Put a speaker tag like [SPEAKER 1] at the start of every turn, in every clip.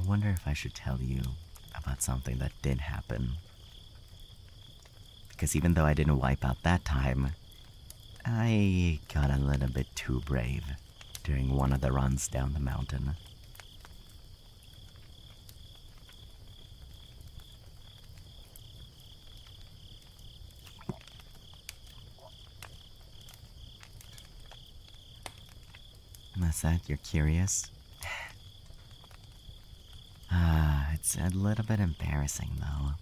[SPEAKER 1] wonder if I should tell you about something that did happen. Because even though I didn't wipe out that time, I got a little bit too brave during one of the runs down the mountain. What's that? You're curious? It's a little bit embarrassing, though.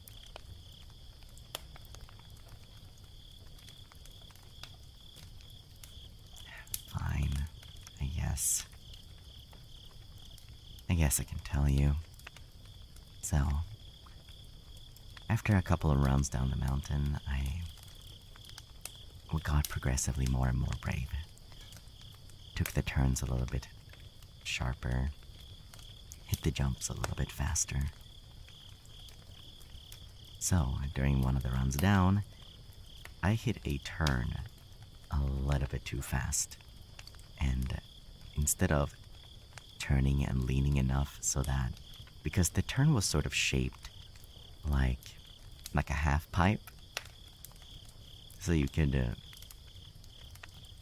[SPEAKER 1] Fine, I guess. I guess I can tell you. So, after a couple of runs down the mountain, I got progressively more and more brave. Took the turns a little bit sharper, hit the jumps a little bit faster. So, during one of the runs down, I hit a turn a little bit too fast. And instead of turning and leaning enough so that, because the turn was sort of shaped like a half pipe, so you could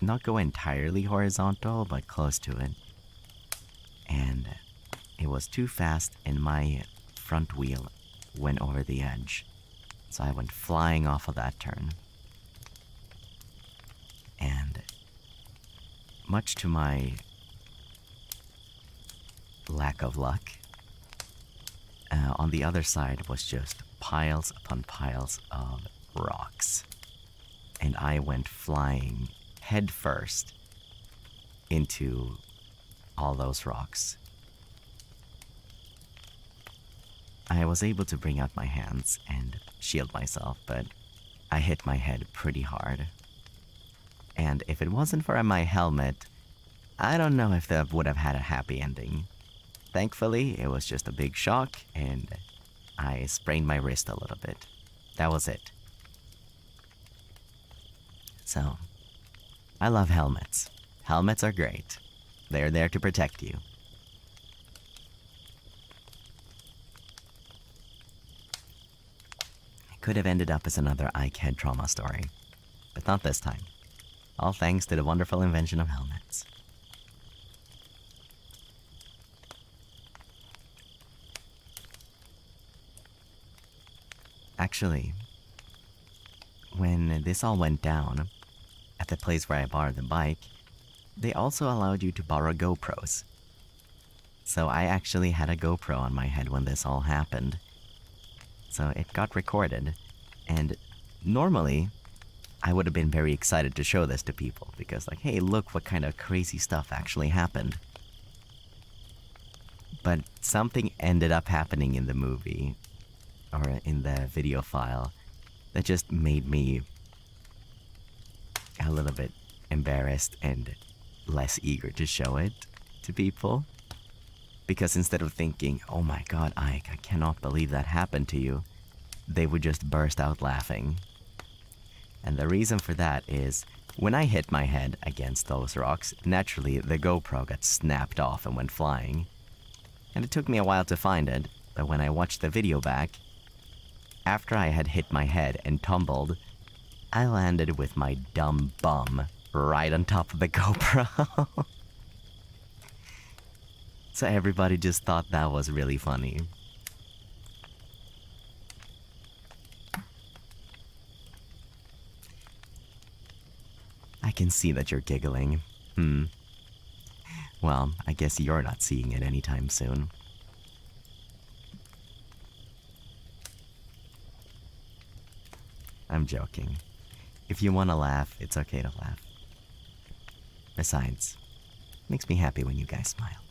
[SPEAKER 1] not go entirely horizontal, but close to it. And it was too fast, and my front wheel went over the edge. So I went flying off of that turn. And much to my lack of luck, on the other side was just piles upon piles of rocks. And I went flying head first into all those rocks. I was able to bring out my hands and shield myself, but I hit my head pretty hard. And if it wasn't for my helmet, I don't know if that would have had a happy ending. Thankfully, it was just a big shock, and I sprained my wrist a little bit. That was it. So, I love helmets. Helmets are great. They're there to protect you. It could have ended up as another Ike head trauma story, but not this time. All thanks to the wonderful invention of helmets. Actually, when this all went down, at the place where I borrowed the bike, they also allowed you to borrow GoPros. So I actually had a GoPro on my head when this all happened. So it got recorded, and normally I would have been very excited to show this to people because, like, hey, look what kind of crazy stuff actually happened. But something ended up happening in the movie, or in the video file, that just made me a little bit embarrassed and less eager to show it to people. Because instead of thinking, oh my god, Ike, I cannot believe that happened to you, they would just burst out laughing. And the reason for that is, when I hit my head against those rocks, naturally the GoPro got snapped off and went flying. And it took me a while to find it, but when I watched the video back, after I had hit my head and tumbled, I landed with my dumb bum right on top of the GoPro. So everybody just thought that was really funny. I can see that you're giggling. Well, I guess you're not seeing it anytime soon. I'm joking. If you want to laugh, it's okay to laugh. Besides, it makes me happy when you guys smile.